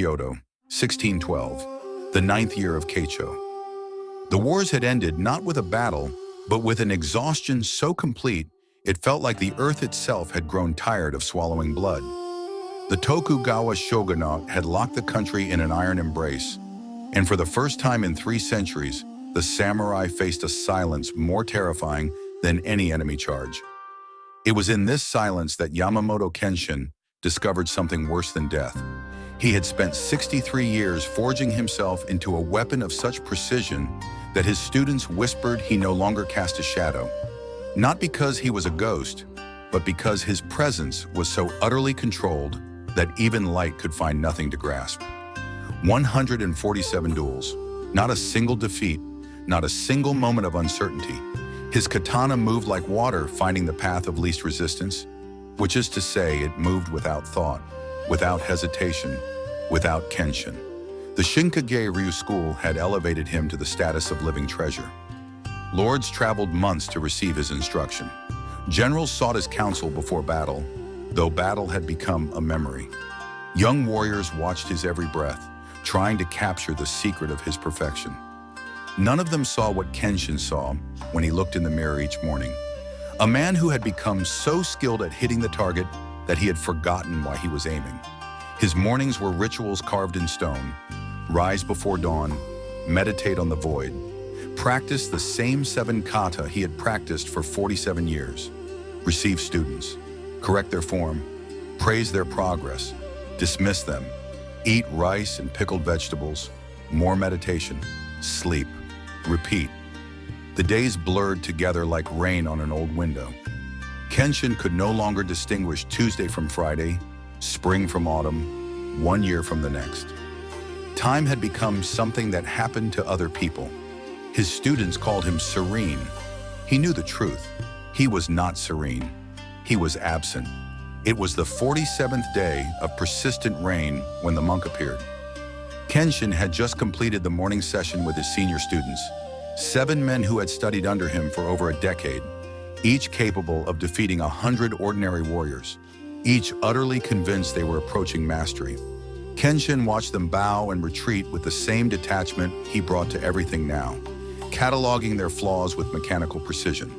Kyoto, 1612, the ninth year of Keicho. The wars had ended not with a battle, but with an exhaustion so complete it felt like the earth itself had grown tired of swallowing blood. The Tokugawa shogunate had locked the country in an iron embrace, and for the first time in 3 centuries, the samurai faced a silence more terrifying than any enemy charge. It was in this silence that Yamamoto Kenshin discovered something worse than death. He had spent 63 years forging himself into a weapon of such precision that his students whispered he no longer cast a shadow. Not because he was a ghost, but because his presence was so utterly controlled that even light could find nothing to grasp. 147 duels, not a single defeat, not a single moment of uncertainty. His katana moved like water, finding the path of least resistance, which is to say it moved without thought, without hesitation, without kenshin. The Shinkage Ryu school had elevated him to the status of living treasure. Lords traveled months to receive his instruction. Generals sought his counsel before battle, though battle had become a memory. Young warriors watched his every breath, trying to capture the secret of his perfection. None of them saw what Kenshin saw when he looked in the mirror each morning. A man who had become so skilled at hitting the target that he had forgotten why he was aiming. His mornings were rituals carved in stone. Rise before dawn, meditate on the void. Practice the same 7 kata he had practiced for 47 years. Receive students, correct their form, praise their progress, dismiss them, eat rice and pickled vegetables, more meditation, sleep, repeat. The days blurred together like rain on an old window. Kenshin could no longer distinguish Tuesday from Friday, spring from autumn, 1 year from the next. Time had become something that happened to other people. His students called him serene. He knew the truth. He was not serene. He was absent. It was the 47th day of persistent rain when the monk appeared. Kenshin had just completed the morning session with his senior students, 7 men who had studied under him for over a decade, each capable of defeating 100 ordinary warriors, each utterly convinced they were approaching mastery. Kenshin watched them bow and retreat with the same detachment he brought to everything now, cataloging their flaws with mechanical precision.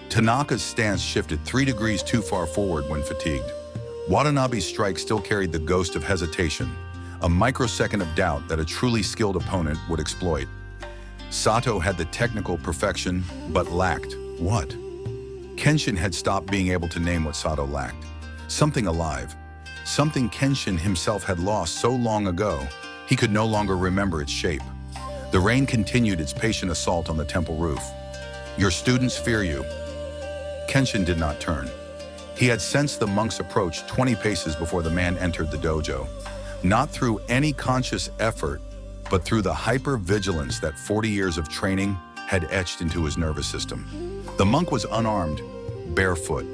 Tanaka's stance shifted 3 degrees too far forward when fatigued. Watanabe's strike still carried the ghost of hesitation, a microsecond of doubt that a truly skilled opponent would exploit. Sato had the technical perfection, but lacked what? Kenshin had stopped being able to name what Sato lacked. Something alive. Something Kenshin himself had lost so long ago, he could no longer remember its shape. The rain continued its patient assault on the temple roof. Your students fear you. Kenshin did not turn. He had sensed the monk's approach 20 paces before the man entered the dojo, not through any conscious effort, but through the hyper-vigilance that 40 years of training had etched into his nervous system. The monk was unarmed, barefoot.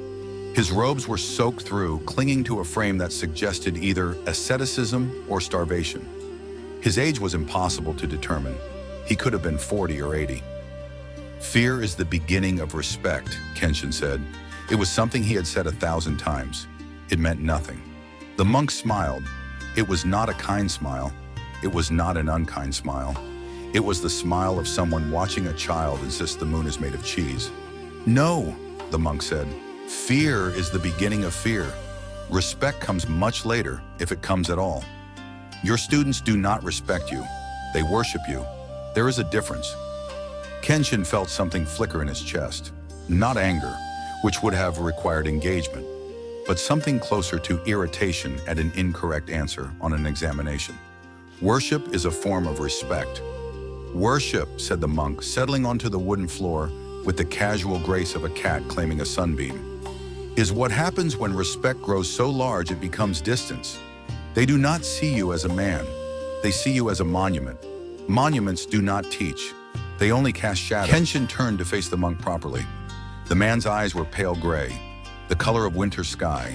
His robes were soaked through, clinging to a frame that suggested either asceticism or starvation. His age was impossible to determine. He could have been 40 or 80. Fear is the beginning of respect, Kenshin said. It was something he had said 1,000 times. It meant nothing. The monk smiled. It was not a kind smile. It was not an unkind smile. It was the smile of someone watching a child insist the moon is made of cheese. No, the monk said. Fear is the beginning of fear. Respect comes much later, if it comes at all. Your students do not respect you. They worship you. There is a difference. Kenshin felt something flicker in his chest. Not anger, which would have required engagement, but something closer to irritation at an incorrect answer on an examination. Worship is a form of respect. Worship, said the monk, settling onto the wooden floor with the casual grace of a cat claiming a sunbeam, is what happens when respect grows so large it becomes distance. They do not see you as a man. They see you as a monument. Monuments do not teach. They only cast shadows. Kenshin turned to face the monk properly. The man's eyes were pale gray, the color of winter sky,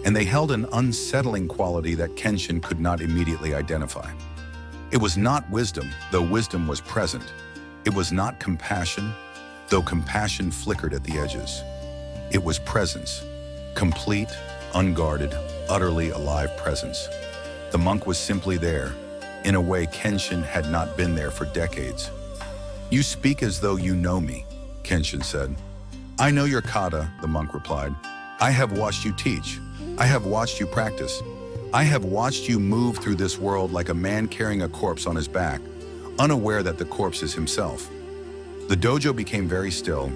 and they held an unsettling quality that Kenshin could not immediately identify. It was not wisdom, though wisdom was present. It was not compassion, though compassion flickered at the edges. It was presence, complete, unguarded, utterly alive presence. The monk was simply there, in a way Kenshin had not been there for decades. "You speak as though you know me," Kenshin said. "I know your kata," the monk replied. "I have watched you teach. I have watched you practice. I have watched you move through this world like a man carrying a corpse on his back, unaware that the corpse is himself." The dojo became very still.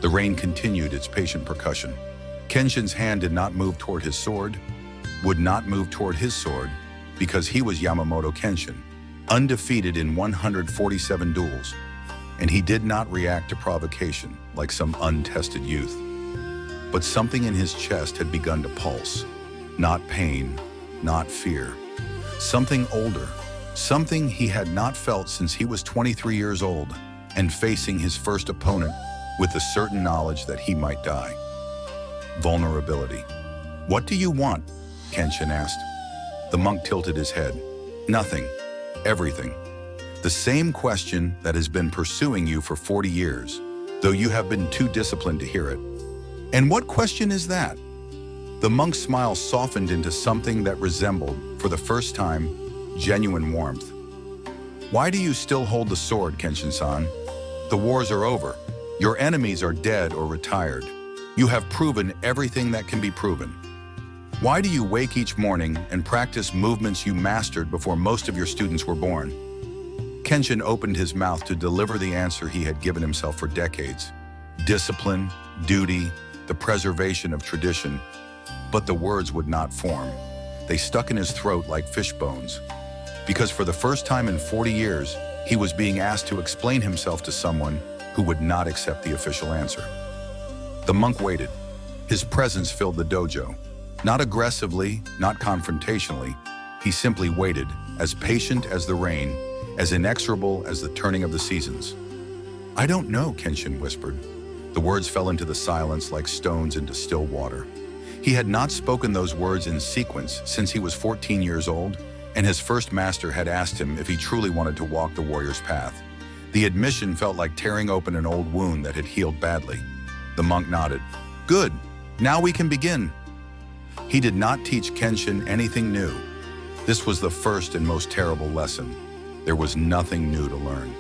The rain continued its patient percussion. Kenshin's hand did not move toward his sword, would not move toward his sword, because he was Yamamoto Kenshin, undefeated in 147 duels, and he did not react to provocation like some untested youth. But something in his chest had begun to pulse, not pain, not fear. Something older, something he had not felt since he was 23 years old and facing his first opponent with the certain knowledge that he might die. Vulnerability. "What do you want?" Kenshin asked. The monk tilted his head. "Nothing. Everything. The same question that has been pursuing you for 40 years, though you have been too disciplined to hear it." "And what question is that?" The monk's smile softened into something that resembled, for the first time, genuine warmth. "Why do you still hold the sword, Kenshin-san? The wars are over. Your enemies are dead or retired. You have proven everything that can be proven. Why do you wake each morning and practice movements you mastered before most of your students were born?" Kenshin opened his mouth to deliver the answer he had given himself for decades. Discipline, duty, the preservation of tradition. But the words would not form. They stuck in his throat like fish bones. Because for the first time in 40 years, he was being asked to explain himself to someone who would not accept the official answer. The monk waited. His presence filled the dojo. Not aggressively, not confrontationally. He simply waited, as patient as the rain, as inexorable as the turning of the seasons. "I don't know," Kenshin whispered. The words fell into the silence like stones into still water. He had not spoken those words in sequence since he was 14 years old, and his first master had asked him if he truly wanted to walk the warrior's path. The admission felt like tearing open an old wound that had healed badly. The monk nodded. "Good, now we can begin." He did not teach Kenshin anything new. This was the first and most terrible lesson. There was nothing new to learn.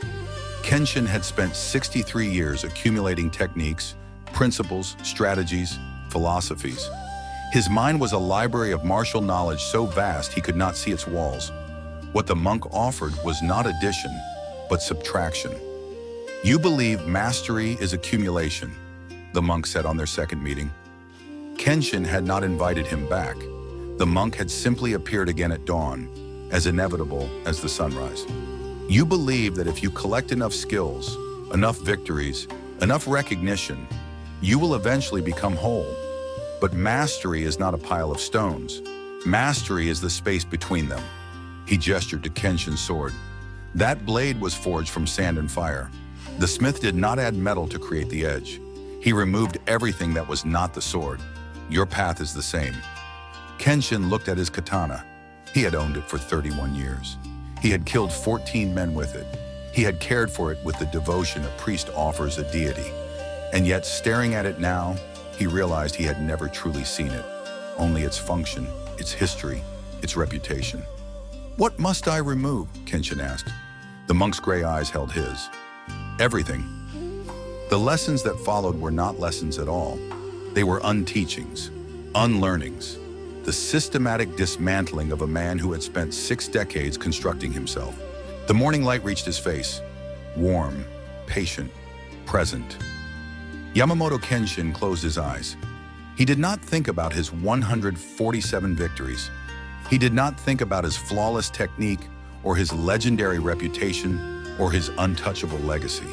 Kenshin had spent 63 years accumulating techniques, principles, strategies, philosophies. His mind was a library of martial knowledge so vast he could not see its walls. What the monk offered was not addition, but subtraction. "You believe mastery is accumulation," the monk said on their second meeting. Kenshin had not invited him back. The monk had simply appeared again at dawn, as inevitable as the sunrise. "You believe that if you collect enough skills, enough victories, enough recognition, you will eventually become whole. But mastery is not a pile of stones. Mastery is the space between them." He gestured to Kenshin's sword. That blade was forged from sand and fire. The smith did not add metal to create the edge. He removed everything that was not the sword. Your path is the same. Kenshin looked at his katana. He had owned it for 31 years. He had killed 14 men with it. He had cared for it with the devotion a priest offers a deity. And yet, staring at it now, he realized he had never truly seen it. Only its function, its history, its reputation. "What must I remove?" Kenshin asked. The monk's gray eyes held his. "Everything." The lessons that followed were not lessons at all. They were unteachings, unlearnings, the systematic dismantling of a man who had spent 6 decades constructing himself. The morning light reached his face, warm, patient, present. Yamamoto Kenshin closed his eyes. He did not think about his 147 victories. He did not think about his flawless technique or his legendary reputation or his untouchable legacy.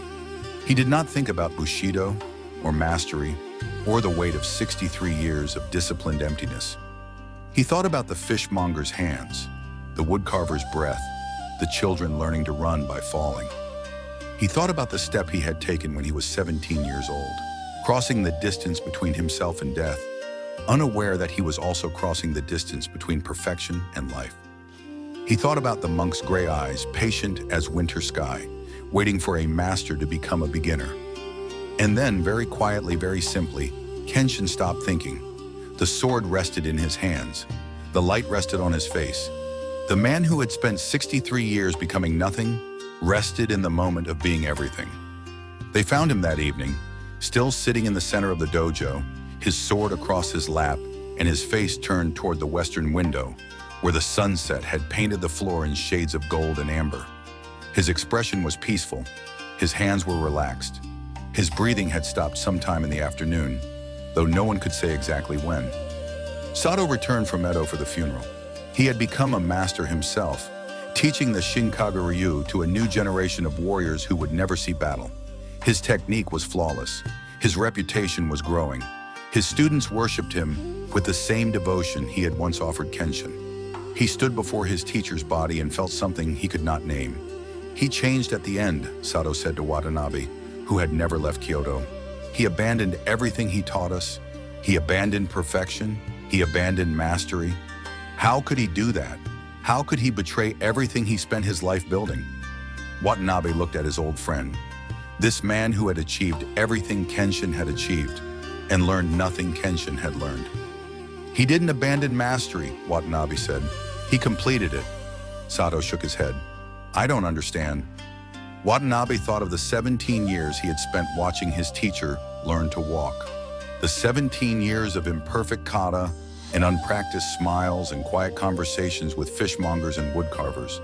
He did not think about Bushido or mastery or the weight of 63 years of disciplined emptiness. He thought about the fishmonger's hands, the woodcarver's breath, the children learning to run by falling. He thought about the step he had taken when he was 17 years old, crossing the distance between himself and death, unaware that he was also crossing the distance between perfection and life. He thought about the monk's gray eyes, patient as winter sky, waiting for a master to become a beginner. And then, very quietly, very simply, Kenshin stopped thinking. The sword rested in his hands. The light rested on his face. The man who had spent 63 years becoming nothing rested in the moment of being everything. They found him that evening, still sitting in the center of the dojo, his sword across his lap and his face turned toward the western window, where the sunset had painted the floor in shades of gold and amber. His expression was peaceful. His hands were relaxed. His breathing had stopped sometime in the afternoon, though no one could say exactly when. Sato returned from Edo for the funeral. He had become a master himself, teaching the Shinkaga Ryu to a new generation of warriors who would never see battle. His technique was flawless. His reputation was growing. His students worshipped him with the same devotion he had once offered Kenshin. He stood before his teacher's body and felt something he could not name. He changed at the end, Sato said to Watanabe, who had never left Kyoto. He abandoned everything he taught us. He abandoned perfection. He abandoned mastery. How could he do that? How could he betray everything he spent his life building? Watanabe looked at his old friend. This man who had achieved everything Kenshin had achieved and learned nothing Kenshin had learned. He didn't abandon mastery, Watanabe said. He completed it. Sato shook his head. I don't understand. Watanabe thought of the 17 years he had spent watching his teacher learn to walk. The 17 years of imperfect kata and unpracticed smiles and quiet conversations with fishmongers and woodcarvers.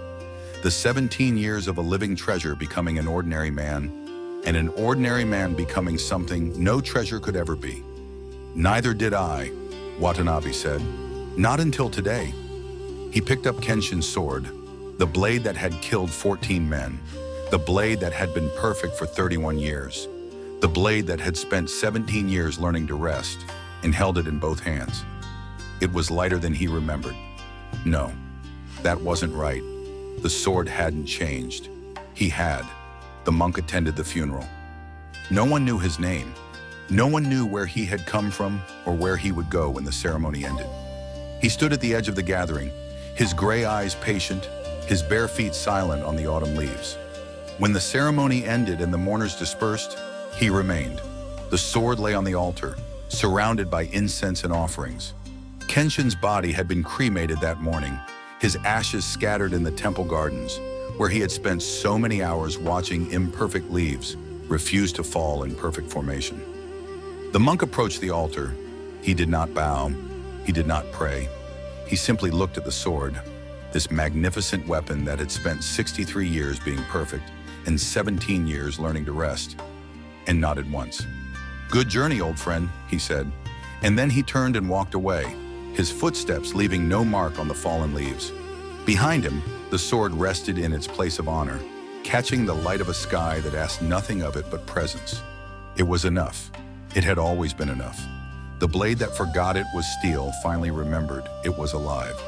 The 17 years of a living treasure becoming an ordinary man, and an ordinary man becoming something no treasure could ever be. Neither did I, Watanabe said. Not until today. He picked up Kenshin's sword, the blade that had killed 14 men, the blade that had been perfect for 31 years, the blade that had spent 17 years learning to rest, and held it in both hands. It was lighter than he remembered. No, that wasn't right. The sword hadn't changed. He had. The monk attended the funeral. No one knew his name. No one knew where he had come from or where he would go when the ceremony ended. He stood at the edge of the gathering, his gray eyes patient, his bare feet silent on the autumn leaves. When the ceremony ended and the mourners dispersed, he remained. The sword lay on the altar, surrounded by incense and offerings. Kenshin's body had been cremated that morning, his ashes scattered in the temple gardens, where he had spent so many hours watching imperfect leaves refuse to fall in perfect formation. The monk approached the altar. He did not bow. He did not pray. He simply looked at the sword, this magnificent weapon that had spent 63 years being perfect and 17 years learning to rest, and nodded once. Good journey, old friend, he said, and then he turned and walked away, his footsteps leaving no mark on the fallen leaves. Behind him, the sword rested in its place of honor, catching the light of a sky that asked nothing of it but presence. It was enough. It had always been enough. The blade that forgot it was steel finally remembered it was alive.